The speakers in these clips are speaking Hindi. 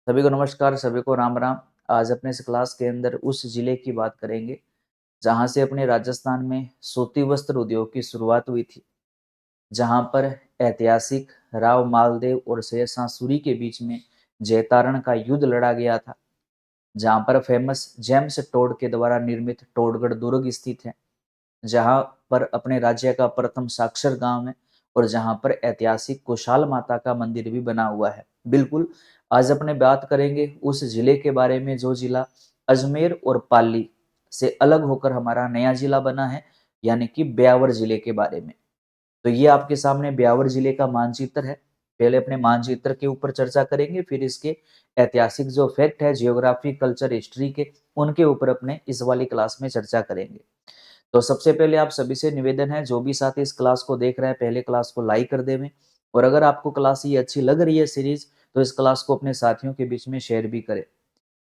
सभी को नमस्कार, सभी को राम राम। आज अपने इस क्लास के अंदर उस जिले की बात करेंगे जहां से अपने राजस्थान में सूती वस्त्र उद्योग की शुरुआत हुई थी, जहां पर ऐतिहासिक राव मालदेव और शेरशाह सूरी के बीच में जैतारण का युद्ध लड़ा गया था, जहां पर फेमस जेम्स टोड के द्वारा निर्मित टोडगढ़ दुर्ग स्थित है, जहां पर अपने राज्य का प्रथम साक्षर गांव है और जहां पर ऐतिहासिक कुशाल माता का मंदिर भी बना हुआ है। बिल्कुल, आज अपने बात करेंगे उस जिले के बारे में जो जिला अजमेर और पाली से अलग होकर हमारा नया जिला बना है, यानी कि ब्यावर जिले के बारे में। तो ये आपके सामने ब्यावर जिले का मानचित्र है। पहले अपने मानचित्र के ऊपर चर्चा करेंगे, फिर इसके ऐतिहासिक जो फैक्ट है, जियोग्राफी, कल्चर, हिस्ट्री के, उनके ऊपर अपने इस वाली क्लास में चर्चा करेंगे। तो सबसे पहले आप सभी से निवेदन है, जो भी साथी इस क्लास को देख रहे हैं, पहले क्लास को लाइक कर देवें। और अगर आपको क्लास ये अच्छी लग रही है सीरीज, तो इस क्लास को अपने साथियों के बीच में शेयर भी करें।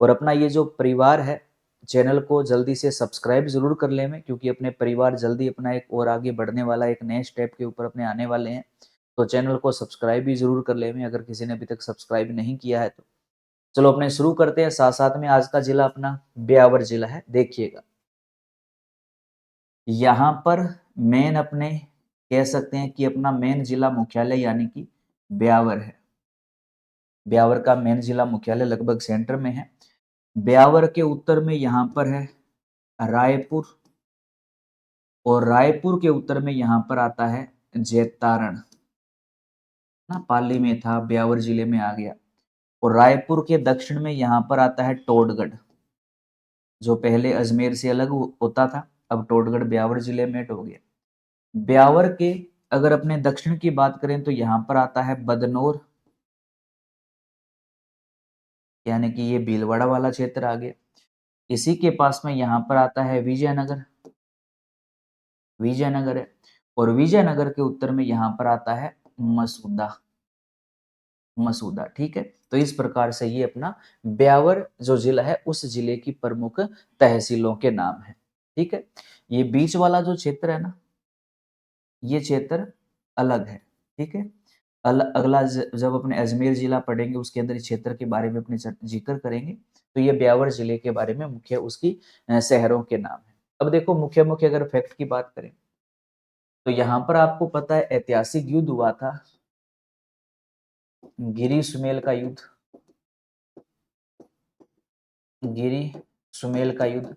और अपना ये जो परिवार है, चैनल को जल्दी से सब्सक्राइब जरूर कर लें, क्योंकि अपने परिवार जल्दी अपना एक और आगे बढ़ने वाला एक नए स्टेप के ऊपर अपने आने वाले हैं। तो चैनल को सब्सक्राइब भी जरूर कर लें, अगर किसी ने अभी तक सब्सक्राइब नहीं किया है तो। चलो अपने शुरू करते हैं। साथ साथ में आज का जिला अपना ब्यावर जिला है, देखिएगा। यहाँ पर मेन अपने कह सकते हैं कि अपना मेन जिला मुख्यालय यानी कि ब्यावर है। ब्यावर का मेन जिला मुख्यालय लगभग सेंटर में है। ब्यावर के उत्तर में यहाँ पर है रायपुर, और रायपुर के उत्तर में यहाँ पर आता है जैतारण। ना, पाली में था, ब्यावर जिले में आ गया। और रायपुर के दक्षिण में यहाँ पर आता है टोडगढ़, जो पहले अजमेर से अलग होता था, अब टोडगढ़ ब्यावर जिले में हो गया। ब्यावर के अगर अपने दक्षिण की बात करें तो यहाँ पर आता है बदनौर, यानी कि ये भीलवाड़ा वाला क्षेत्र आ गया। इसी के पास में यहाँ पर आता है विजयनगर, विजयनगर है। और विजयनगर के उत्तर में यहाँ पर आता है मसूदा, मसूदा। ठीक है, तो इस प्रकार से ये अपना ब्यावर जो जिला है, उस जिले की प्रमुख तहसीलों के नाम है। ठीक है, ये बीच वाला जो क्षेत्र है ना, ये क्षेत्र अलग है। ठीक है, अगला जब अपने अजमेर जिला पढ़ेंगे, उसके अंदर इस क्षेत्र के बारे में अपने जिक्र करेंगे। तो ये ब्यावर जिले के बारे में मुख्य उसकी शहरों के नाम है। अब देखो, मुख्य मुख्य अगर फैक्ट की बात करें तो यहाँ पर आपको पता है ऐतिहासिक युद्ध हुआ था, गिरी सुमेल का युद्ध। गिरी सुमेल का युद्ध,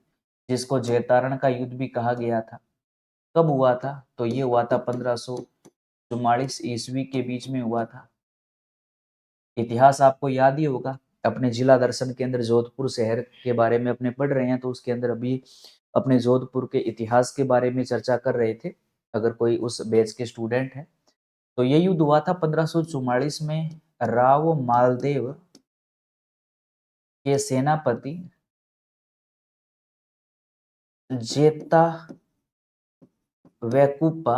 जिसको जैतारण का युद्ध भी कहा गया था, कब हुआ था? तो ये हुआ था 1544 ईस्वी के बीच में हुआ था। इतिहास आपको याद ही होगा, अपने जिला दर्शन के अंदर जोधपुर शहर के बारे में अपने पढ़ रहे हैं, तो उसके अंदर अभी अपने जोधपुर के इतिहास के बारे में चर्चा कर रहे थे, अगर कोई उस बैच के स्टूडेंट हैं। तो ये युद्ध हुआ था 1544 में। राव मालदेव के सेनापति जेता वैकुप्पा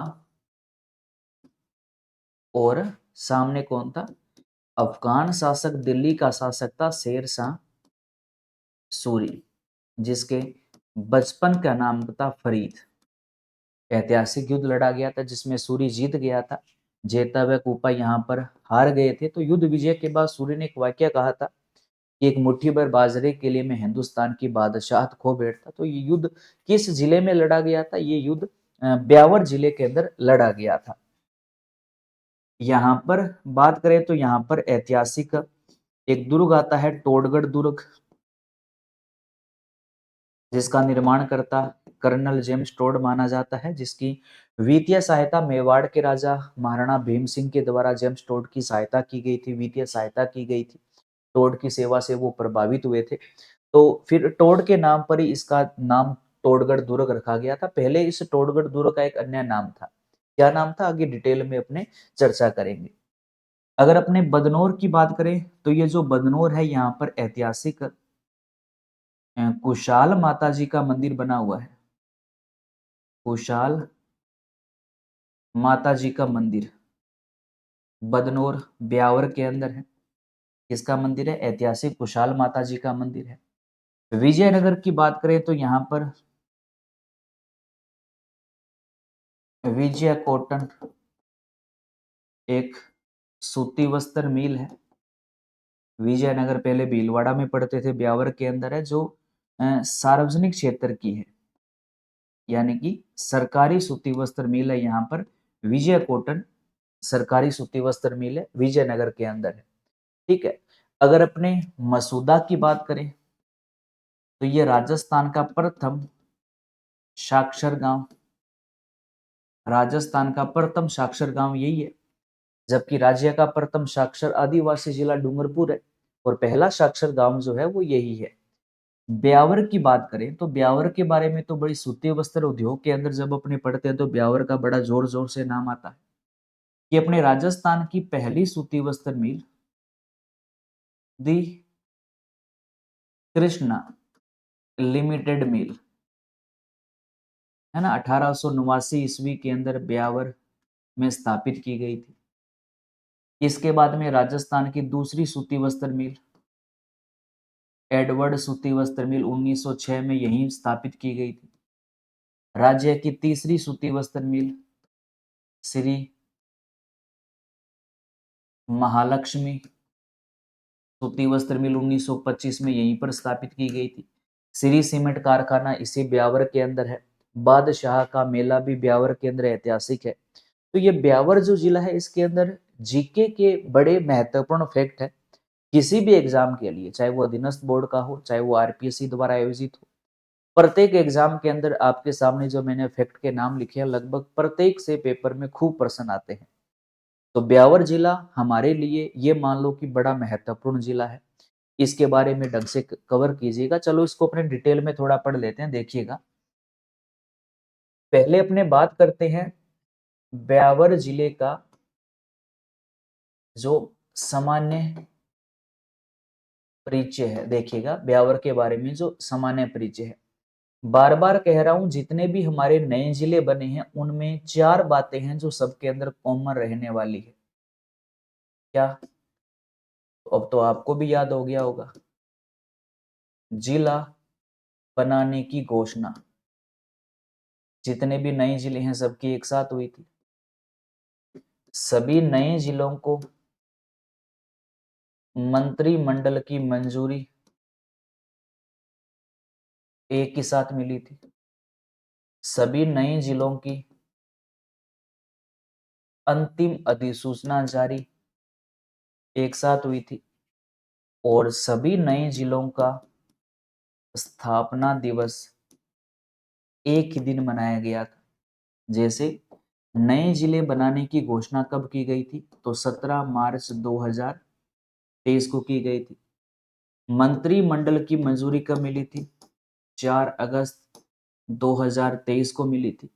और सामने कौन था? अफगान शासक, दिल्ली का शासक था शेरशाह सूरी, जिसके बचपन का नाम था फरीद। ऐतिहासिक युद्ध लड़ा गया था जिसमें सूरी जीत गया था, जेता व कूपा यहाँ पर हार गए थे। तो युद्ध विजय के बाद सूरी ने एक वाक्य कहा था कि एक मुट्ठी भर बाजरे के लिए मैं हिंदुस्तान की बादशाहत खो बैठता। तो ये युद्ध किस जिले में लड़ा गया था? ये युद्ध ब्यावर जिले के अंदर लड़ा गया था। यहाँ पर बात करें तो यहाँ पर ऐतिहासिक एक दुर्ग आता है टोडगढ़ दुर्ग, जिसका निर्माण करता कर्नल जेम्स टोड माना जाता है, जिसकी वित्तीय सहायता मेवाड़ के राजा महाराणा भीम सिंह के द्वारा जेम्स टोड की सहायता की गई थी, वित्तीय सहायता की गई थी। टोड की सेवा से वो प्रभावित हुए थे, तो फिर टोड के नाम पर ही इसका नाम टोडगढ़ दुर्ग रखा गया था। पहले इस टोडगढ़ दुर्ग का एक अन्य नाम था। क्या नाम था? आगे डिटेल में अपने चर्चा करेंगे। अगर अपने बदनौर की बात करें तो ये जो बदनौर है, यहाँ पर ऐतिहासिक कुशाल माता जी का मंदिर बना हुआ है। कुशाल माता जी का मंदिर बदनौर ब्यावर के अंदर है। किसका मंदिर है? ऐतिहासिक कुशाल माता जी का मंदिर है। विजयनगर की बात करें तो यहाँ पर विजय कॉटन एक सूती वस्त्र मिल है। विजयनगर पहले भीलवाड़ा में पड़ते थे, ब्यावर के अंदर है, जो सार्वजनिक क्षेत्र की है, यानी कि सरकारी सूती वस्त्र मिल है यहाँ पर। विजय कॉटन सरकारी सूती वस्त्र मिल है, विजयनगर के अंदर है। ठीक है। अगर अपने मसूदा की बात करें तो ये राजस्थान का प्रथम साक्षर गांव, राजस्थान का प्रथम साक्षर गांव यही है, जबकि राज्य का प्रथम साक्षर आदिवासी जिला डूंगरपुर है, और पहला साक्षर गांव जो है वो यही है। ब्यावर की बात करें तो ब्यावर के बारे में तो बड़ी सूती वस्त्र उद्योग के अंदर जब अपने पढ़ते हैं तो ब्यावर का बड़ा जोर जोर से नाम आता है। कि अपने राजस्थान की पहली सूती वस्त्र मिल दी कृष्णा लिमिटेड मिल है ना, 1889 ईस्वी के अंदर ब्यावर में स्थापित की गई थी। इसके बाद में राजस्थान की दूसरी सूती वस्त्र मिल एडवर्ड सूती वस्त्र मिल 1906 में यहीं स्थापित की गई थी। राज्य की तीसरी सूती वस्त्र मिल श्री महालक्ष्मी सूती वस्त्र मिल 1925 में यहीं पर स्थापित की गई थी। श्री सीमेंट कारखाना इसी ब्यावर के अंदर है। बादशाह का मेला भी ब्यावर के अंदर ऐतिहासिक है। तो ये ब्यावर जो जिला है इसके अंदर जीके के बड़े महत्वपूर्ण फैक्ट है। किसी भी एग्जाम के लिए, चाहे वो अधीनस्थ बोर्ड का हो, चाहे वो आरपीएससी द्वारा आयोजित हो, प्रत्येक एग्जाम के अंदर आपके सामने जो मैंने फैक्ट के नाम लिखे हैं, लगभग प्रत्येक से पेपर में खूब प्रश्न आते हैं। तो ब्यावर जिला हमारे लिए ये मान लो कि बड़ा महत्वपूर्ण जिला है। इसके बारे में ढंग से कवर कीजिएगा। चलो इसको अपने डिटेल में थोड़ा पढ़ लेते हैं, देखिएगा। पहले अपने बात करते हैं ब्यावर जिले का जो सामान्य परिचय है। देखिएगा ब्यावर के बारे में जो सामान्य परिचय है, बार बार कह रहा हूं, जितने भी हमारे नए जिले बने हैं उनमें 4 बातें हैं जो सबके अंदर कॉमन रहने वाली है। क्या? अब तो आपको भी याद हो गया होगा। जिला बनाने की घोषणा जितने भी नए जिले हैं सबकी एक साथ हुई थी। सभी नए जिलों को मंत्रिमंडल की मंजूरी एक ही साथ मिली थी। सभी नए जिलों की अंतिम अधिसूचना जारी एक साथ हुई थी, और सभी नए जिलों का स्थापना दिवस एक ही दिन मनाया गया था। जैसे नए जिले बनाने की घोषणा कब की गई थी? तो 17 मार्च 2023 को की गई थी। मंत्रिमंडल की मंजूरी कब मिली थी? 4 अगस्त 2023 को मिली थी।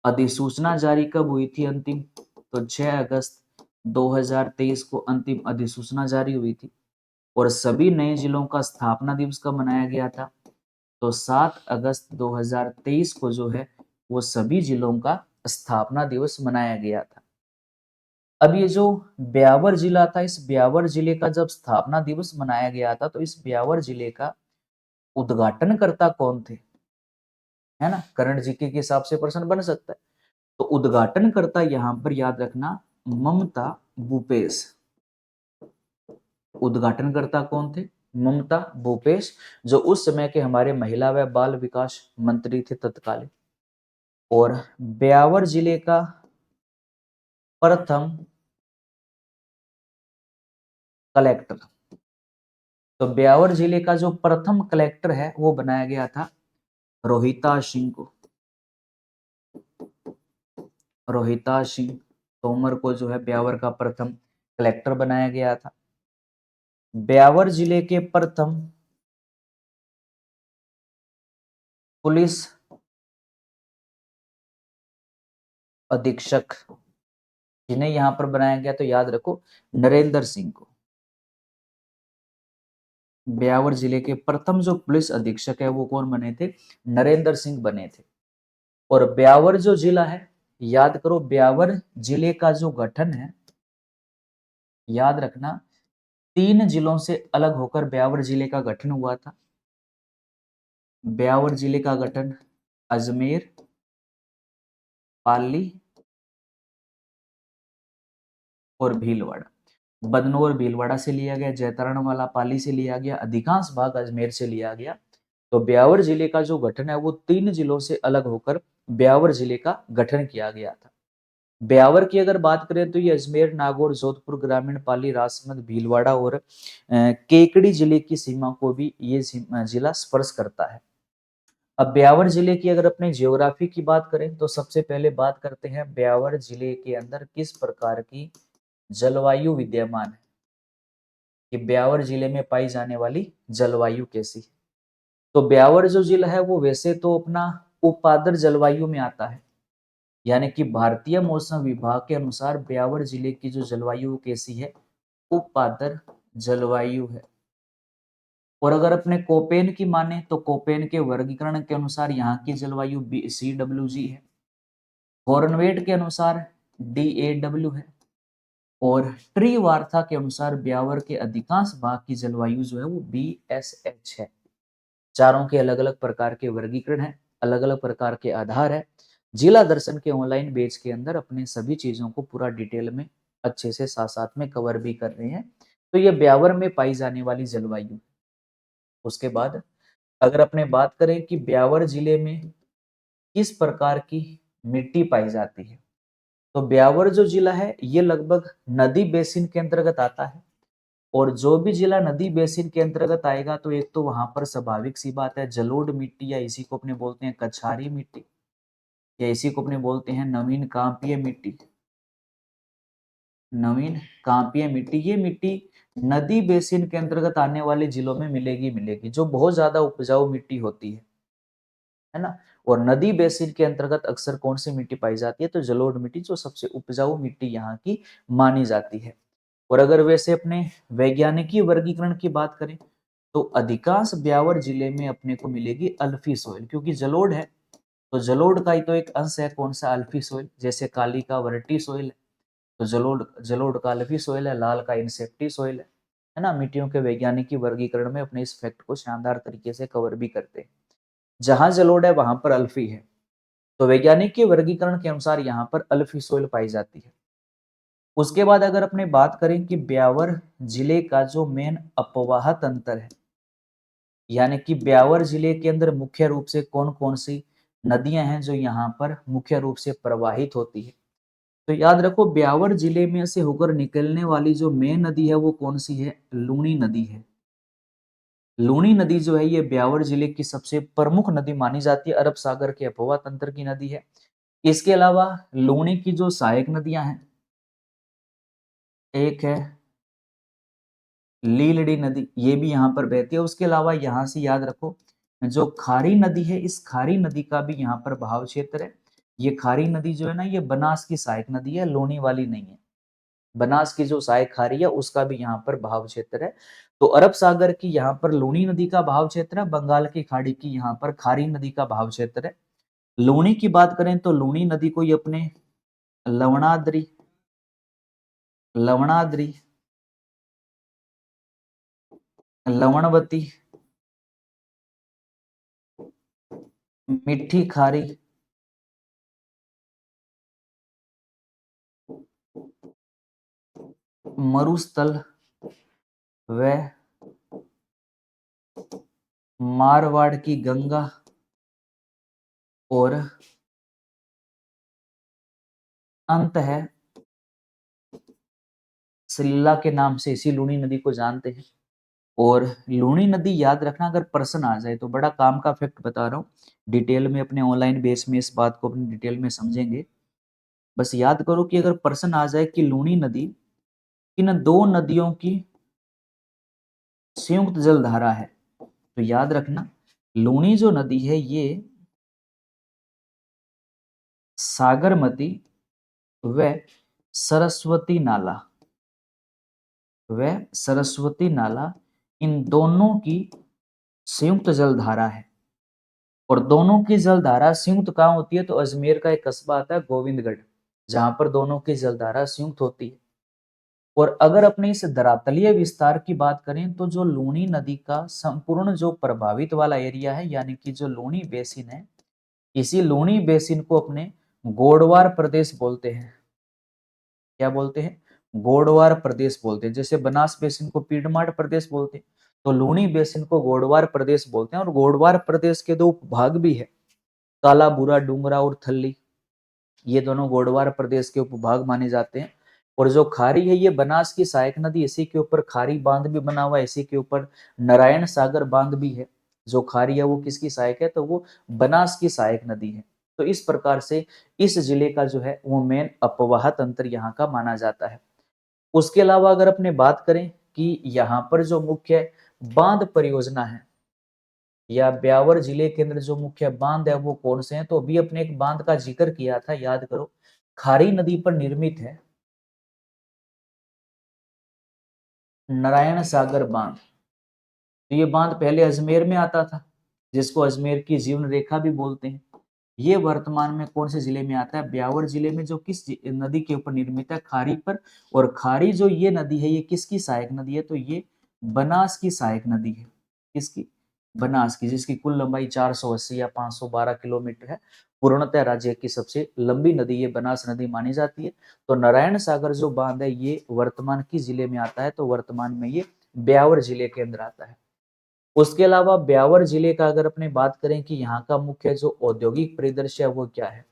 अधिसूचना जारी कब हुई थी अंतिम? तो 6 अगस्त 2023 को अंतिम अधिसूचना जारी हुई थी। और सभी नए जिलों का स्थापना दिवस कब मनाया गया था? तो 7 अगस्त 2023 को जो है वो सभी जिलों का स्थापना दिवस मनाया गया था। अब ये जो ब्यावर जिला था, इस ब्यावर जिले का जब स्थापना दिवस मनाया गया था तो इस ब्यावर जिले का उद्घाटनकर्ता कौन थे? है ना, करंट जीके के हिसाब से प्रश्न बन सकता है। तो उद्घाटनकर्ता यहां पर याद रखना ममता भूपेश। उद्घाटनकर्ता कौन थे? ममता भूपेश, जो उस समय के हमारे महिला व बाल विकास मंत्री थे तत्कालीन। और ब्यावर जिले का प्रथम कलेक्टर, तो ब्यावर जिले का जो प्रथम कलेक्टर है वो बनाया गया था रोहिता सिंह को। रोहिता सिंह तोमर को जो है ब्यावर का प्रथम कलेक्टर बनाया गया था। ब्यावर जिले के प्रथम पुलिस अधीक्षक जिन्हें यहां पर बनाया गया, तो याद रखो नरेंद्र सिंह को। ब्यावर जिले के प्रथम जो पुलिस अधीक्षक है वो कौन बने थे? नरेंद्र सिंह बने थे। और ब्यावर जो जिला है, याद करो ब्यावर जिले का जो गठन है, याद रखना 3 जिलों से अलग होकर ब्यावर जिले का गठन हुआ था। ब्यावर जिले का गठन अजमेर, पाली और भीलवाड़ा। बदनौर भीलवाड़ा से लिया गया, जैतरण वाला पाली से लिया गया, अधिकांश भाग अजमेर से लिया गया। तो ब्यावर जिले का जो गठन है वो 3 जिलों से अलग होकर ब्यावर जिले का गठन किया गया था। ब्यावर की अगर बात करें तो ये अजमेर, नागौर, जोधपुर ग्रामीण, पाली, राजसमंद, भीलवाड़ा और केकड़ी जिले की सीमा को भी ये जिला स्पर्श करता है। अब ब्यावर जिले की अगर अपने जियोग्राफी की बात करें तो सबसे पहले बात करते हैं ब्यावर जिले के अंदर किस प्रकार की जलवायु विद्यमान है, कि ब्यावर जिले में पाई जाने वाली जलवायु कैसी है। तो ब्यावर जो जिला है वो वैसे तो अपना उपाद्र जलवायु में आता है, यानी कि भारतीय मौसम विभाग के अनुसार ब्यावर जिले की जो जलवायु कैसी है, उपाद्र जलवायु है। और अगर अपने कोपेन की माने तो कोपेन के वर्गीकरण के अनुसार यहाँ की जलवायु CWG है। हॉर्नवेट के अनुसार DAW है। और ट्री वार्था के अनुसार ब्यावर के अधिकांश भाग की जलवायु जो है वो BSH है। चारों के अलग अलग प्रकार के वर्गीकरण है, अलग अलग प्रकार के आधार है। जिला दर्शन के ऑनलाइन पेज के अंदर अपने सभी चीजों को पूरा डिटेल में अच्छे से साथ साथ में कवर भी कर रहे हैं। तो ये ब्यावर में पाई जाने वाली जलवायु। उसके बाद अगर अपने बात करें कि ब्यावर जिले में किस प्रकार की मिट्टी पाई जाती है, तो ब्यावर जो जिला है ये लगभग नदी बेसिन के अंतर्गत आता है। और जो भी जिला नदी बेसिन के अंतर्गत आएगा तो एक तो वहां पर स्वाभाविक सी बात है जलोढ़ मिट्टी, या इसी को अपने बोलते हैं कछारी मिट्टी, या इसी को अपने बोलते हैं नवीन कांपीय मिट्टी। नवीन कांपीय मिट्टी, ये मिट्टी नदी बेसिन के अंतर्गत आने वाले जिलों में मिलेगी, जो बहुत ज्यादा उपजाऊ मिट्टी होती है ना। और नदी बेसिन के अंतर्गत अक्सर कौन सी मिट्टी पाई जाती है, तो जलोढ़ मिट्टी जो सबसे उपजाऊ मिट्टी यहाँ की मानी जाती है। और अगर वैसे अपने वैज्ञानिकी वर्गीकरण की बात करें तो अधिकांश ब्यावर जिले में अपने को मिलेगी अल्फी सोइल, क्योंकि जलोढ़ है तो जलोढ़ का ही तो एक अंश है कौन सा, अल्फी सोइल। जैसे काली का वर्टी सोइल है तो जलोढ़ जलोढ़ का अल्फी सोइल है, लाल का इंसेप्टी सोइल है ना। मिट्टियों के वैज्ञानिकी वर्गीकरण में अपने इस फैक्ट को शानदार तरीके से कवर भी करते हैं। जहां जलोढ़ है वहां पर अल्फी है, तो वैज्ञानिक के वर्गीकरण के अनुसार यहाँ पर अल्फी सोइल पाई जाती है। उसके बाद अगर अपने बात करें कि ब्यावर जिले का जो मेन अपवाह तंत्र है, यानी कि ब्यावर जिले के अंदर मुख्य रूप से कौन कौन सी नदियां हैं जो यहाँ पर मुख्य रूप से प्रवाहित होती है, तो याद रखो ब्यावर जिले में से होकर निकलने वाली जो मेन नदी है वो कौन सी है, लूनी नदी है। लूनी नदी जो है ये ब्यावर जिले की सबसे प्रमुख नदी मानी जाती है, अरब सागर के अपवा तंत्र की नदी है। इसके अलावा लूनी की जो सहायक नदियां हैं, एक है लीलड़ी नदी, ये भी यहाँ पर बहती है। उसके अलावा यहाँ से याद रखो जो खारी नदी है, इस खारी नदी का भी यहाँ पर बहाव क्षेत्र है। ये खारी नदी जो है ना ये बनास की सहायक नदी है, लोनी वाली नहीं है। बनास की जो सहायक खारी है उसका भी यहाँ पर बहाव क्षेत्र है। तो अरब सागर की यहाँ पर लूनी नदी का बहाव क्षेत्र है, बंगाल की खाड़ी की यहाँ पर खारी नदी का बहाव क्षेत्र है। लूनी की बात करें तो लूनी नदी को ये अपने लवणाद्री लवणाद्री लवणवती, मिट्टी खारी, मरुस्थल व मारवाड़ की गंगा और अंत है सलीला के नाम से इसी लूनी नदी को जानते हैं। और लूनी नदी याद रखना, अगर प्रश्न आ जाए तो बड़ा काम का फैक्ट बता रहा हूँ, डिटेल में अपने ऑनलाइन बेस में इस बात को अपनी डिटेल में समझेंगे। बस याद करो कि अगर प्रश्न आ जाए कि लूनी नदी इन दो नदियों की संयुक्त जलधारा है, तो याद रखना लूनी जो नदी है ये सागरमती व सरस्वती नाला इन दोनों की संयुक्त जलधारा है। और दोनों की जलधारा संयुक्त कहाँ होती है, तो अजमेर का एक कस्बा आता है गोविंदगढ़, जहां पर दोनों की जलधारा संयुक्त होती है। और अगर अपने इस धरातलीय विस्तार की बात करें तो जो लूनी नदी का संपूर्ण जो प्रभावित वाला एरिया है, यानी कि जो लूनी बेसिन है, इसी लूनी बेसिन को अपने गोडवार प्रदेश बोलते हैं। क्या बोलते हैं, गोडवार प्रदेश बोलते हैं। जैसे बनास बेसिन को पीडमार्ट प्रदेश बोलते हैं, तो लूनी बेसिन को गोडवार प्रदेश बोलते हैं। और गोडवार प्रदेश के दो उपभाग भी है, काला बुरा डूंगरा और थल्ली, ये दोनों गोडवार प्रदेश के उपभाग माने जाते हैं। और जो खारी है ये बनास की सहायक नदी, इसी के ऊपर खारी बांध भी बना हुआ है, इसी के ऊपर नारायण सागर बांध भी है। जो खारी है वो किसकी सहायक है, तो वो बनास की सहायक नदी है। तो इस प्रकार से इस जिले का जो है वो मेन अपवाह तंत्र यहाँ का माना जाता है। उसके अलावा अगर अपने बात करें कि यहाँ पर जो मुख्य बांध परियोजना है या ब्यावर जिले के अंदर जो मुख्य बांध है वो कौन से हैं, तो अभी अपने एक बांध का जिक्र किया था, याद करो, खारी नदी पर निर्मित है नारायण सागर बांध। तो ये बांध पहले अजमेर में आता था, जिसको अजमेर की जीवन रेखा भी बोलते हैं। ये वर्तमान में कौन से जिले में आता है, ब्यावर जिले में, जो किस नदी के ऊपर निर्मित है, खारी पर। और खारी जो ये नदी है ये किसकी सहायक नदी है, तो ये बनास की सहायक नदी है। किसकी, बनास की, जिसकी कुल लंबाई 480 या 512 किलोमीटर है। पूर्णतः राज्य की सबसे लंबी नदी ये बनास नदी मानी जाती है। तो नारायण सागर जो बांध है ये वर्तमान की जिले में आता है, तो वर्तमान में ये ब्यावर जिले के अंदर आता है। उसके अलावा ब्यावर जिले का अगर अपने बात करें कि यहाँ का मुख्य जो औद्योगिक परिदृश्य है वो क्या है,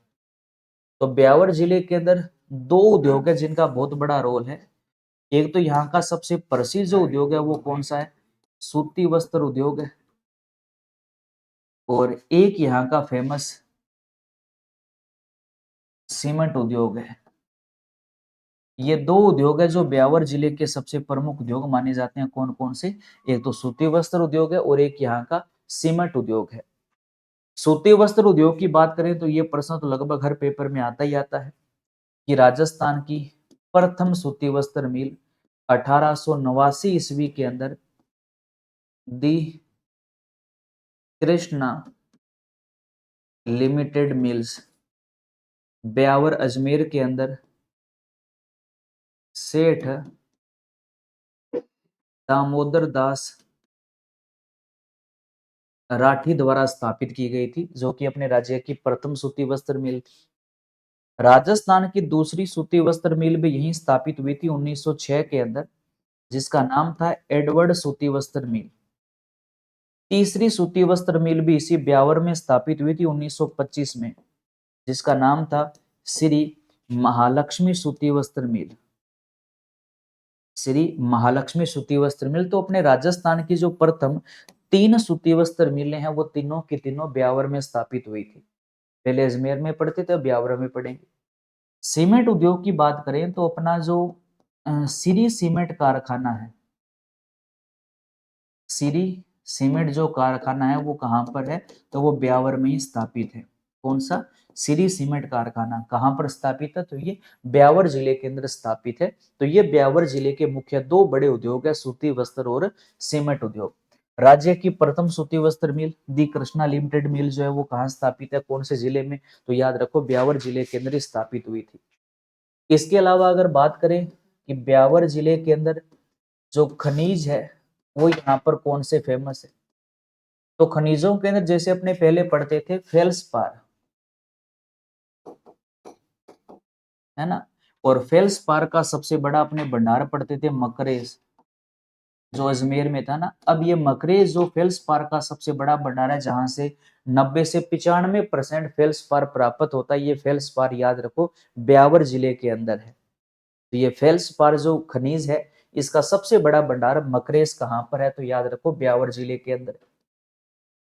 तो ब्यावर जिले के अंदर दो उद्योग है जिनका बहुत बड़ा रोल है। एक तो यहाँ का सबसे प्रसिद्ध जो उद्योग है वो कौन सा है, सूती वस्त्र उद्योग है। और एक यहाँ का फेमस सीमेंट उद्योग है। ये दो उद्योग है जो ब्यावर जिले के सबसे प्रमुख उद्योग माने जाते हैं। कौन कौन से, एक तो सूती वस्त्र उद्योग है और एक यहाँ का सीमेंट उद्योग है। सूती वस्त्र उद्योग की बात करें तो ये प्रश्न तो लगभग हर पेपर में आता ही आता है कि राजस्थान की प्रथम सूती वस्त्र मिल 1889 ईस्वी के अंदर दी कृष्णा लिमिटेड मिल्स ब्यावर अजमेर के अंदर सेठ दामोदर दास राठी द्वारा स्थापित की गई थी, जो कि अपने राज्य की प्रथम सूती वस्त्र मिल थी। राजस्थान की दूसरी सूती वस्त्र मिल भी यहीं स्थापित हुई थी 1906 के अंदर, जिसका नाम था एडवर्ड सूती वस्त्र मिल। तीसरी सूती वस्त्र मिल भी इसी ब्यावर में स्थापित हुई थी 1925 में, जिसका नाम था श्री महालक्ष्मी सूती वस्त्र मिल। श्री महालक्ष्मी सूती वस्त्र मिल। तो अपने राजस्थान की जो प्रथम तीन सूती वस्त्र मिलें हैं वो तीनों की तीनों ब्यावर में स्थापित हुई थी। पहले अजमेर में पढ़ते थे, अब ब्यावर में पढ़ेंगे। सीमेंट उद्योग की बात करें तो अपना जो सिरी सीमेंट कारखाना है, सिरी सीमेंट जो कारखाना है वो कहाँ पर है, तो वो ब्यावर में ही स्थापित है। कौन सा, सिरी सीमेंट कारखाना कहाँ पर स्थापित है, तो ये ब्यावर जिले के अंदर स्थापित है। तो ये ब्यावर जिले के मुख्य दो बड़े उद्योग है, सूती वस्त्र और सीमेंट उद्योग। राज्य की प्रथम सूती वस्त्र मिल दी कृष्णा लिमिटेड मिल जो है वो कहाँ स्थापित है, कौन से जिले में, तो याद रखो ब्यावर जिले के अंदर स्थापित हुई थी। इसके अलावा अगर बात करें कि ब्यावर जिले के अंदर जो खनिज है वो यहाँ पर कौन से फेमस है, तो खनिजों के अंदर जैसे अपने पहले पढ़ते थे फेल्सपार, है ना, और फेल्सपार का सबसे बड़ा अपने भंडार पढ़ते थे मकरेज, जो अजमेर में था ना। अब ये मकरेज जो फेल्सपार का सबसे बड़ा भंडार है, जहां से 90 से 95% फेल्सपार प्राप्त होता है, ये फेल्सपार याद रखो ब्यावर जिले के अंदर है। तो ये फेल्सपार जो खनिज है इसका सबसे बड़ा भंडार मकरेज कहाँ पर है, तो याद रखो ब्यावर जिले के अंदर।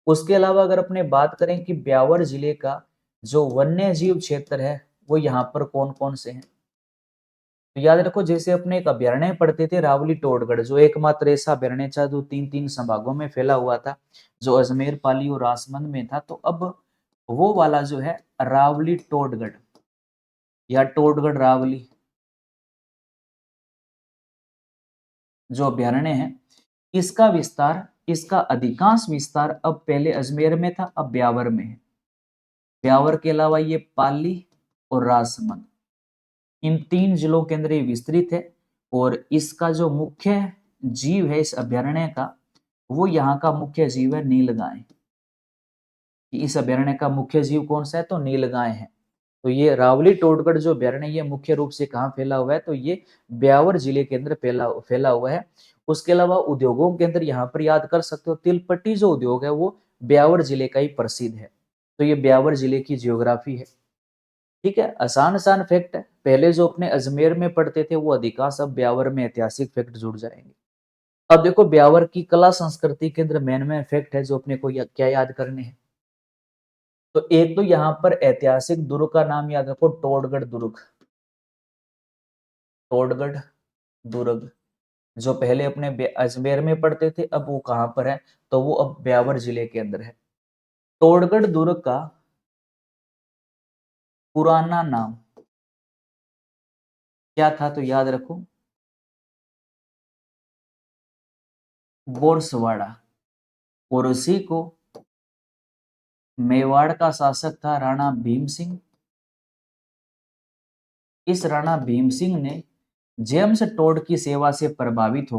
उसके अलावा अगर अपने बात करें कि ब्यावर जिले का जो वन्य जीव क्षेत्र है वो यहाँ पर कौन कौन से हैं, तो याद रखो जैसे अपने एक अभ्यारण्य पढ़ते थे रावली टोडगढ़, जो एकमात्र ऐसा अभ्यारण्य था जो तीन तीन संभागों में फैला हुआ था, जो अजमेर, पाली और राजसमंद में था। तो अब वो वाला जो है रावली टोडगढ़ या टोडगढ़ रावली जो अभ्यारण्य है, इसका विस्तार, इसका अधिकांश विस्तार अब पहले अजमेर में था, अब ब्यावर में है। ब्यावर के अलावा ये पाली और राजसमंद, इन तीन जिलों के अंदर ये विस्तृत है। और इसका जो मुख्य जीव है इस अभ्यारण्य का, वो यहाँ का मुख्य जीव है नीलगाय। इस अभ्यारण्य का मुख्य जीव कौन सा है, तो नीलगाय है। तो ये रावली टोडगढ़ जो अभ्यारण्य ये मुख्य रूप से कहाँ फैला हुआ है, तो ये ब्यावर जिले के अंदर फैला हुआ है। उसके अलावा उद्योगों के अंदर यहाँ पर याद कर सकते हो, तिलपट्टी जो उद्योग है वो ब्यावर जिले का ही प्रसिद्ध है। तो ये ब्यावर जिले की जियोग्राफी है। ठीक है, आसान आसान फैक्ट है। पहले जो अपने अजमेर में पढ़ते थे वो अधिकांश अब ब्यावर में ऐतिहासिक फैक्ट जुड़ जाएंगे। अब देखो ब्यावर की कला संस्कृति के अंदर मेन फैक्ट है जो अपने को क्या याद करने हैं। तो एक तो यहाँ पर ऐतिहासिक दुर्ग का नाम याद रखो, टोडगढ़ दुर्ग। टोडगढ़ दुर्ग जो पहले अपने अजमेर में पढ़ते थे, अब वो कहां पर है, तो वो अब ब्यावर जिले के अंदर है। टोडगढ़ दुर्ग का पुराना नाम क्या था, तो याद रखो बोरसवाड़ा। और उसी को मेवाड़ का शासक था राणा भीम सिंह। इस राणा भीम सिंह ने जेम्स टोड की सेवा से प्रभावित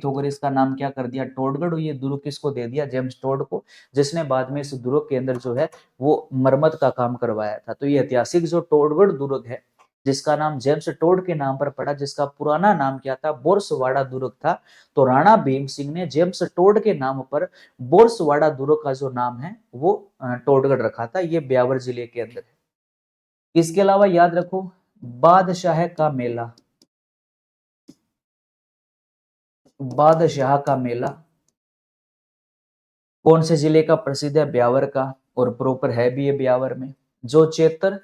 होकर इसका नाम क्या कर दिया, टोडगढ़। ये दुर्ग किसको दे दिया, जेम्स टोड को, जिसने बाद में इस दुर्ग के अंदर जो है वो मरम्मत का काम करवाया था। तो ये ऐतिहासिक जो टोडगढ़ दुर्ग है जिसका नाम जेम्स टोड के नाम पर पड़ा, जिसका पुराना नाम क्या था, बोरसवाड़ा दुर्ग था। तो राणा भीम सिंह ने जेम्स टोड के नाम पर बोरसवाड़ा दुर्ग का जो नाम है वो टोडगढ़ रखा था। ये ब्यावर जिले के अंदर है। इसके अलावा याद रखो बादशाह का मेला। बादशाह का मेला कौन से जिले का प्रसिद्ध है, ब्यावर का, और प्रॉपर है भी ये ब्यावर में। जो चैत्र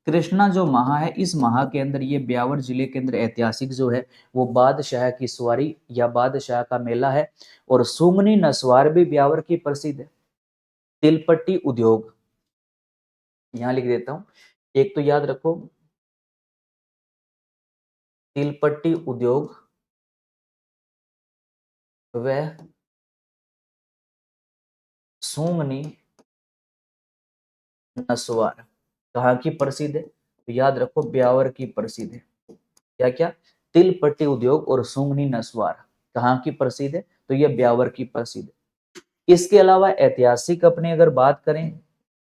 कृष्णा जो माह है, इस माह के अंदर ये ब्यावर जिले के अंदर ऐतिहासिक जो है वो बादशाह की सवारी या बादशाह का मेला है। और सुंगनी नसवार भी ब्यावर की प्रसिद्ध है। तिलपट्टी उद्योग यहां लिख देता हूं। एक तो याद रखो तिलपट्टी उद्योग व सुंगनी नसवार कहाँ की प्रसिद्ध है, तो याद रखो ब्यावर की प्रसिद्ध है। क्या क्या, तिलपट्टी उद्योग और सुंगनी नसवार कहाँ की प्रसिद्ध है, तो ये ब्यावर की प्रसिद्ध है। इसके अलावा ऐतिहासिक अपने अगर बात करें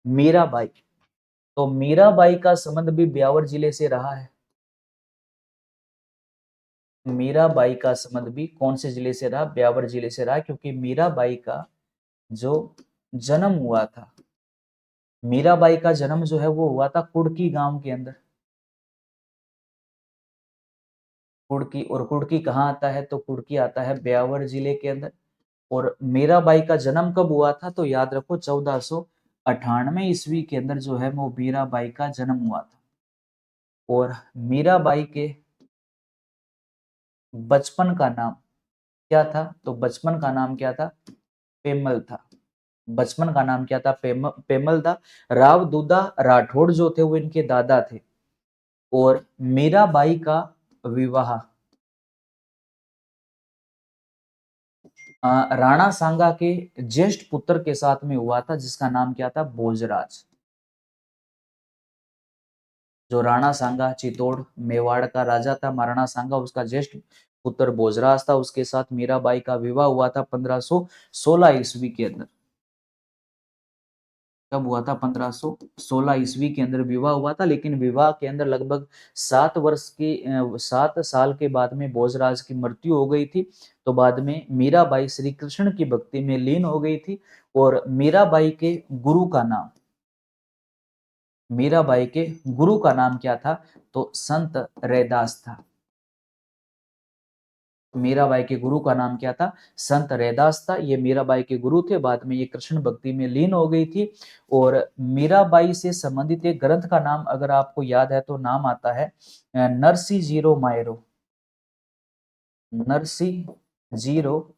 मीराबाई, तो मीराबाई का संबंध भी ब्यावर जिले से रहा है। मीराबाई का संबंध भी कौन से जिले से रहा, ब्यावर जिले से रहा, क्योंकि मीराबाई का जो जन्म हुआ था, मीराबाई का जन्म जो है वो हुआ था कुड़की गांव के अंदर। कुड़की, और कुड़की कहाँ आता है, तो कुड़की आता है ब्यावर जिले के अंदर। और मीराबाई का जन्म कब हुआ था, तो याद रखो 1498 ईस्वी के अंदर जो है वो मीराबाई का जन्म हुआ था। और मीराबाई के बचपन का नाम क्या था, तो बचपन का नाम क्या था, पेमल था। बचपन का नाम क्या था, पेमल था। राव दूधा राठौड़ जो थे वो इनके दादा थे। और मीराबाई का विवाह राणा सांगा के ज्येष्ठ पुत्र के साथ में हुआ था, जिसका नाम क्या था, भोजराज। जो राणा सांगा चित्तौड़ मेवाड़ का राजा था महाराणा सांगा, उसका ज्येष्ठ पुत्र भोजराज था। उसके साथ मीराबाई का विवाह हुआ था 1516 ईस्वी के अंदर। कब हुआ था, 1516 ईस्वी के अंदर विवाह हुआ था। लेकिन विवाह के अंदर लगभग 7 साल के बाद में भोजराज की मृत्यु हो गई थी। तो बाद में मीराबाई श्री कृष्ण की भक्ति में लीन हो गई थी। और मीराबाई के गुरु का नाम क्या था, तो संत रैदास था। मीराबाई के गुरु का नाम क्या था, संत रैदास था। ये मीराबाई के गुरु थे, बाद में ये कृष्ण भक्ति में लीन हो गई थी। और मीराबाई से संबंधित एक ग्रंथ का नाम अगर आपको याद है तो नाम आता है Narsi zero Miro. Narsi zero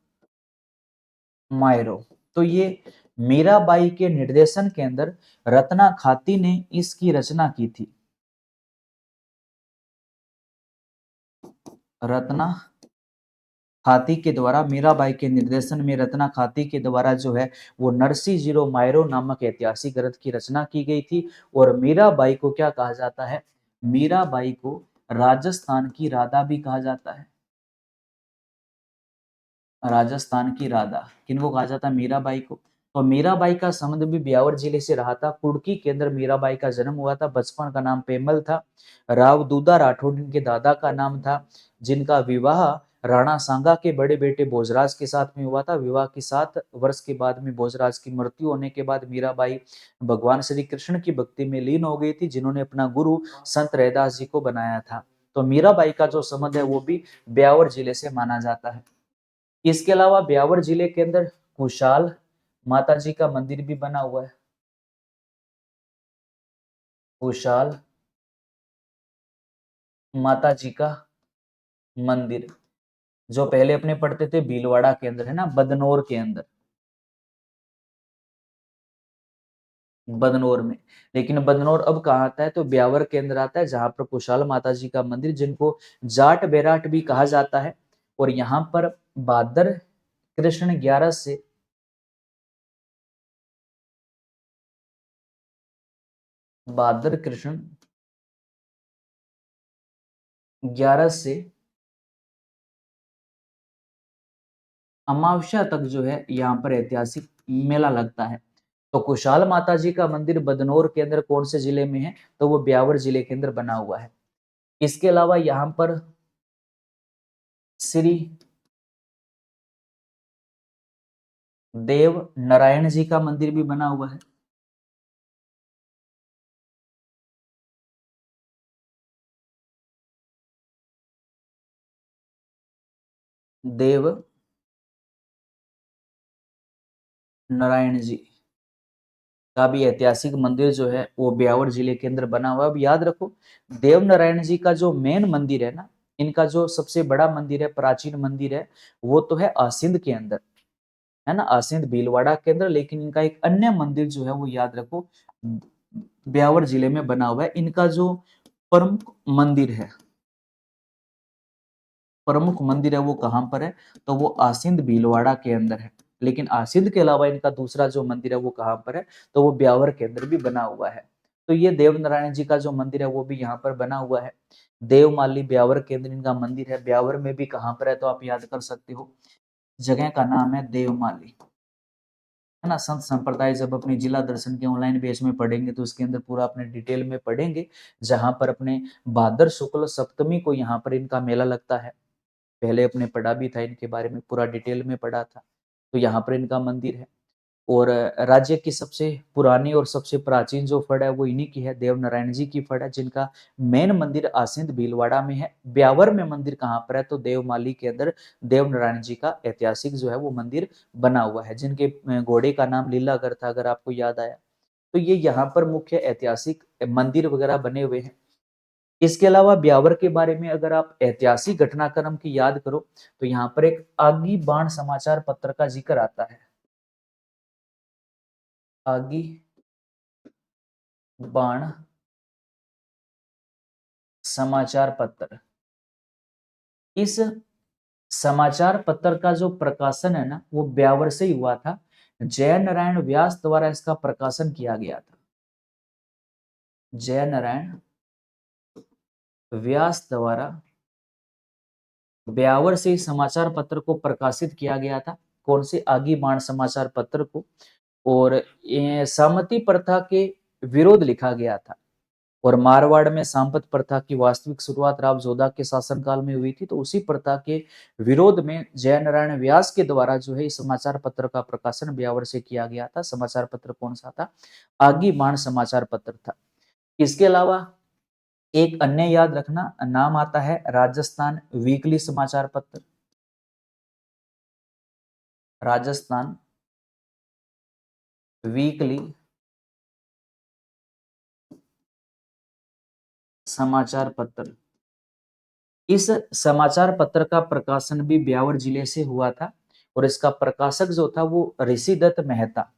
Miro. तो ये मीराबाई के निर्देशन के अंदर रत्ना खाती ने इसकी रचना की थी। रत्ना खाती के द्वारा, मीराबाई के निर्देशन में रत्ना खाती के द्वारा जो है वो नरसी जीरो मायरो नामक ऐतिहासिक ग्रंथ की रचना की गई थी। और मीराबाई को क्या कहा जाता है, मीराबाई को राजस्थान की राधा भी कहा जाता है। राजस्थान की राधा, किनको कहा जाता है? मीराबाई को। तो मीराबाई का संबंध भी ब्यावर जिले से रहा था। कुर्की के अंदर मीराबाई का जन्म हुआ था। बचपन का नाम पेमल था। राव दूधा राठौड़ इनके दादा का नाम था, जिनका विवाह राणा सांगा के बड़े बेटे भोजराज के साथ में हुआ था। विवाह के 7 वर्ष के बाद में भोजराज की मृत्यु होने के बाद मीराबाई भगवान श्री कृष्ण की भक्ति में लीन हो गई थी, जिन्होंने अपना गुरु संत रैदास जी को बनाया था। तो मीराबाई का जो संबंध है वो भी ब्यावर जिले से माना जाता है। इसके अलावा ब्यावर जिले के अंदर कुशाल माता जी का मंदिर भी बना हुआ है। कुशाल माता जी का मंदिर, जो पहले अपने पढ़ते थे भीलवाड़ा के अंदर, है ना, बदनौर के अंदर, बदनौर में। लेकिन बदनौर अब कहाँ आता है? तो ब्यावर के अंदर आता है, जहां पर कुशाल माता जी का मंदिर, जिनको जाट बेराट भी कहा जाता है। और यहाँ पर भाद्र कृष्ण 11 से भाद्र कृष्ण 11 से अमावस्या तक जो है यहाँ पर ऐतिहासिक मेला लगता है। तो कुशाल माता जी का मंदिर बदनौर के अंदर कौन से जिले में है? तो वो ब्यावर जिले के अंदर बना हुआ है। इसके अलावा यहाँ पर श्री देव नारायण जी का मंदिर भी बना हुआ है। देव नारायण जी का भी ऐतिहासिक मंदिर जो है वो ब्यावर जिले के अंदर बना हुआ है। अब याद रखो, देव नारायण जी का जो मेन मंदिर है ना, इनका जो सबसे बड़ा मंदिर है, प्राचीन मंदिर है, वो तो है आसिंद के अंदर, है ना, आसिंद भीलवाड़ा के अंदर। लेकिन इनका एक अन्य मंदिर जो है वो याद रखो ब्यावर जिले में बना हुआ है। इनका जो प्रमुख मंदिर है, प्रमुख मंदिर है वो कहाँ पर है? तो वो आसिंद भीलवाड़ा के अंदर है। लेकिन आसिंद के अलावा इनका दूसरा जो मंदिर है वो कहाँ पर है? तो वो ब्यावर के अंदर भी बना हुआ है। तो ये देव नारायण जी का जो मंदिर है वो भी यहाँ पर बना हुआ है। देवमाली ब्यावर के अंदर इनका मंदिर है। ब्यावर में भी कहाँ पर है? तो आप याद कर सकते हो, जगह का नाम है देवमाली, है ना। संत संप्रदाय जब अपने जिला दर्शन के ऑनलाइन बेस में पढ़ेंगे तो उसके अंदर पूरा अपने डिटेल में पढ़ेंगे, जहां पर अपने भाद्र शुक्ल सप्तमी को यहाँ पर इनका मेला लगता है। पहले अपने पढ़ा भी था इनके बारे में, पूरा डिटेल में पढ़ा था। तो यहाँ पर इनका मंदिर है। और राज्य की सबसे पुरानी और सबसे प्राचीन जो फड़ है वो इन्हीं की है, देव नारायण जी की फड़ है, जिनका मेन मंदिर आसिंद भीलवाड़ा में है। ब्यावर में मंदिर कहाँ पर है? तो देवमाली के अंदर देव नारायण जी का ऐतिहासिक जो है वो मंदिर बना हुआ है, जिनके घोड़े का नाम लीलागर था, अगर आपको याद आया। तो ये यहाँ पर मुख्य ऐतिहासिक मंदिर वगैरह बने हुए हैं। इसके अलावा ब्यावर के बारे में अगर आप ऐतिहासिक घटनाक्रम की याद करो, तो यहाँ पर एक आगी बाण समाचार पत्र का जिक्र आता है। आगी बाण समाचार पत्र। इस समाचार पत्र का जो प्रकाशन है ना वो ब्यावर से ही हुआ था। जय नारायण व्यास द्वारा इसका प्रकाशन किया गया था। जय नारायण व्यास द्वारा ब्यावर से इस समाचार पत्र को प्रकाशित किया गया था। कौन से? आगी बाण समाचार पत्र को। और ये सामंती प्रथा के विरोध लिखा गया था। और मारवाड़ में सांपत प्रथा की वास्तविक शुरुआत राव जोधा के शासनकाल में हुई थी। तो उसी प्रथा के विरोध में जय नारायण व्यास के द्वारा जो है इस समाचार पत्र का प्रकाशन ब्यावर से किया गया था। समाचार पत्र कौन सा था? आगी बाण समाचार पत्र था। इसके अलावा एक अन्य याद रखना नाम आता है राजस्थान वीकली समाचार पत्र। राजस्थान वीकली समाचार पत्र। इस समाचार पत्र का प्रकाशन भी ब्यावर जिले से हुआ था। और इसका प्रकाशक जो था वो ऋषिदत्त मेहता,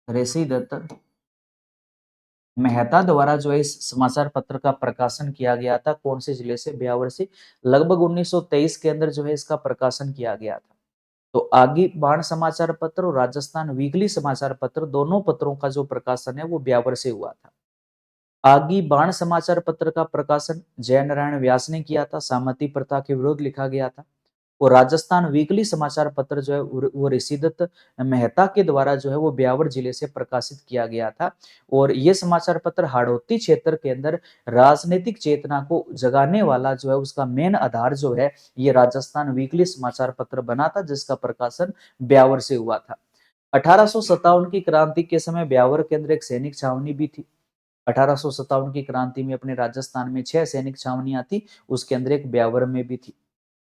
ऋषिदत्त मेहता द्वारा जो है इस समाचार पत्र का प्रकाशन किया गया था। कौन से जिले से? ब्यावर से। लगभग 1923 के अंदर जो है इसका प्रकाशन किया गया था। तो आगी बाण समाचार पत्र और राजस्थान वीकली समाचार पत्र, दोनों पत्रों का जो प्रकाशन है वो ब्यावर से हुआ था। आगी बाण समाचार पत्र का प्रकाशन जयनारायण व्यास ने किया था। सामंती प्रथा के विरुद्ध लिखा गया था। और राजस्थान वीकली समाचार पत्र जो है वो ऋषिदत्त मेहता के द्वारा जो है वो ब्यावर जिले से प्रकाशित किया गया था। और ये समाचार पत्र हाड़ौती क्षेत्र के अंदर राजनीतिक चेतना को जगाने वाला जो है उसका मेन आधार जो है ये राजस्थान वीकली समाचार पत्र बना था, जिसका प्रकाशन ब्यावर से हुआ था। 1857 की क्रांति के समय ब्यावर के अंदर एक सैनिक छावनी भी थी। 1857 की क्रांति में अपने राजस्थान में 6 सैनिक छावनियां थी, उसके अंदर एक ब्यावर में भी थी।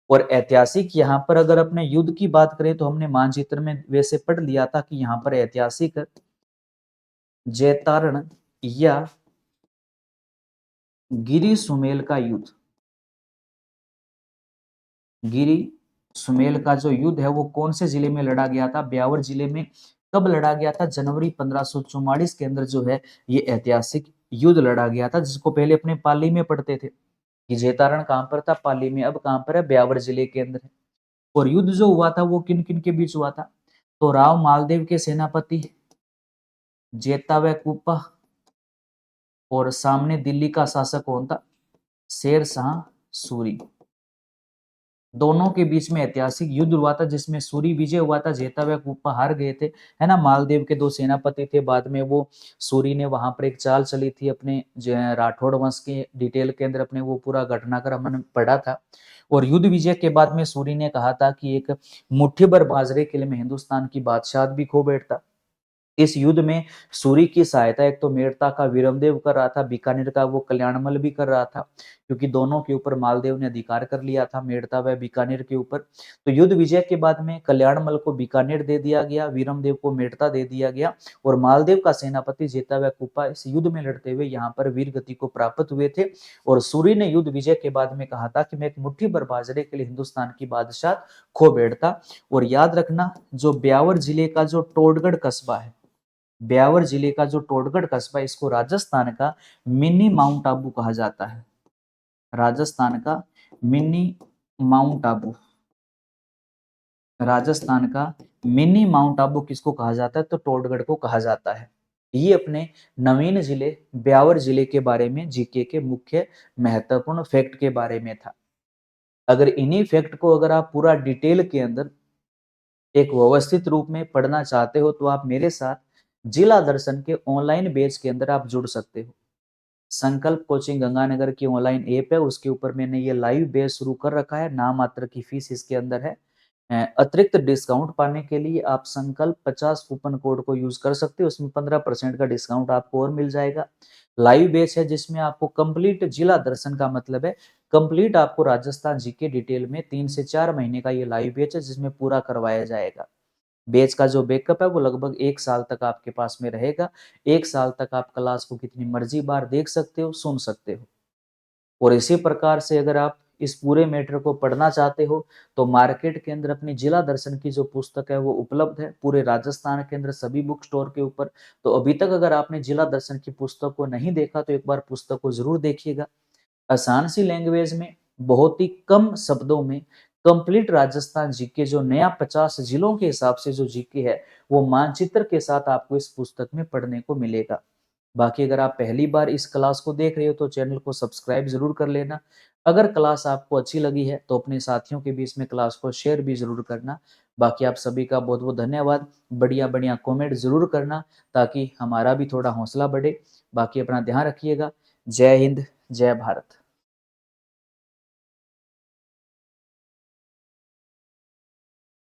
और ऐतिहासिक यहाँ पर अगर अपने युद्ध की बात करें तो हमने मानचित्र में वैसे पढ़ लिया था कि यहाँ पर ऐतिहासिक जैतारण या गिरी सुमेल का युद्ध, गिरी सुमेल का जो युद्ध है वो कौन से जिले में लड़ा गया था? ब्यावर जिले में। कब लड़ा गया था? जनवरी 1544 के अंदर जो है ये ऐतिहासिक युद्ध लड़ा गया था, जिसको पहले अपने पाली में पढ़ते थे कि जैतारण कहां पर था? पाली में। अब कहां पर है? ब्यावर जिले के अंदर है। और युद्ध जो हुआ था वो किन किन के बीच हुआ था? तो राव मालदेव के सेनापति जेता व कुप्पा और सामने दिल्ली का शासक कौन था? शेर शाह सूरी। दोनों के बीच में ऐतिहासिक युद्ध हुआ था, जिसमें सूरी विजय हुआ था, जेता व कुप्पा हार गए थे, है ना। मालदेव के दो सेनापति थे। बाद में वो सूरी ने वहां पर एक चाल चली थी अपने राठौड़ वंश के डिटेल के अंदर अपने वो पूरा घटनाक्रम हमने पढ़ा था। और युद्ध विजय के बाद में सूरी ने कहा था कि एक मुट्ठी भर बाजरे के लिए मैं हिंदुस्तान की बादशाह भी खो बैठता। इस युद्ध में सूरी की सहायता एक तो मेड़ता का वीरमदेव कर रहा था, बीकानेर का वो कल्याणमल भी कर रहा था, क्योंकि दोनों के ऊपर मालदेव ने अधिकार कर लिया था, मेड़ता व बीकानेर के ऊपर। तो युद्ध विजय के बाद में कल्याणमल को बीकानेर दे दिया गया, वीरमदेव को मेड़ता दे दिया गया, और मालदेव का सेनापति जेता व कुप्पा इस युद्ध में लड़ते हुए यहाँ पर वीर गति को प्राप्त हुए थे। और सूरी ने युद्ध विजय के बाद में कहा था कि मैं एक मुट्ठी भर बाजरे के लिए हिंदुस्तान की बादशाह खो बैठता। और याद रखना, जो ब्यावर जिले का जो टोडगढ़ कस्बा है, ब्यावर जिले का जो टोडगढ़ कस्बा, इसको राजस्थान का मिनी माउंट आबू कहा जाता है। राजस्थान का मिनी माउंट आबू, राजस्थान का मिनी माउंट आबू किसको कहा जाता है? तो टोडगढ़ को कहा जाता है। ये अपने नवीन जिले ब्यावर जिले के बारे में जीके के मुख्य महत्वपूर्ण फैक्ट के बारे में था। अगर इन्हीं फैक्ट को अगर आप पूरा डिटेल के अंदर एक व्यवस्थित रूप में पढ़ना चाहते हो तो आप मेरे साथ जिला दर्शन के ऑनलाइन बैच के अंदर आप जुड़ सकते हो। संकल्प कोचिंग गंगानगर की ऑनलाइन ऐप है, उसके ऊपर मैंने ये लाइव बैच शुरू कर रखा है। नाम मात्र की फीस इसके अंदर है। अतिरिक्त डिस्काउंट पाने के लिए आप संकल्प 50 कूपन कोड को यूज कर सकते हो, उसमें 15% का डिस्काउंट आपको और मिल जाएगा। लाइव बैच है जिसमें आपको कंप्लीट जिला दर्शन का मतलब है कंप्लीट आपको राजस्थान जीके डिटेल में 3 से 4 महीने का ये लाइव बैच है, जिसमें पूरा करवाया जाएगा। बैच का जो बैकअप है वो लगभग 1 साल तक आपके पास में रहेगा। 1 साल तक आप क्लास को कितनी मर्जी बार देख सकते हो, सुन सकते हो। और इसी प्रकार से अगर आप इस पूरे मैटर को पढ़ना चाहते हो तो मार्केट के अंदर अपनी जिला दर्शन की जो पुस्तक है वो उपलब्ध है पूरे राजस्थान के अंदर सभी बुक स्टोर के ऊपर। तो अभी तक अगर आपने जिला दर्शन की पुस्तक को नहीं देखा तो एक बार पुस्तक को जरूर देखिएगा। आसान सी लैंग्वेज में बहुत ही कम शब्दों में कंप्लीट राजस्थान जीके जो नया 50 जिलों के हिसाब से जो जीके है वो मानचित्र के साथ आपको इस पुस्तक में पढ़ने को मिलेगा। बाकी अगर आप पहली बार इस क्लास को देख रहे हो तो चैनल को सब्सक्राइब जरूर कर लेना। अगर क्लास आपको अच्छी लगी है तो अपने साथियों के बीच में क्लास को शेयर भी जरूर करना। बाकी आप सभी का बहुत बहुत धन्यवाद। बढ़िया बढ़िया कमेंट जरूर करना ताकि हमारा भी थोड़ा हौसला बढ़े। बाकी अपना ध्यान रखिएगा। जय हिंद, जय भारत।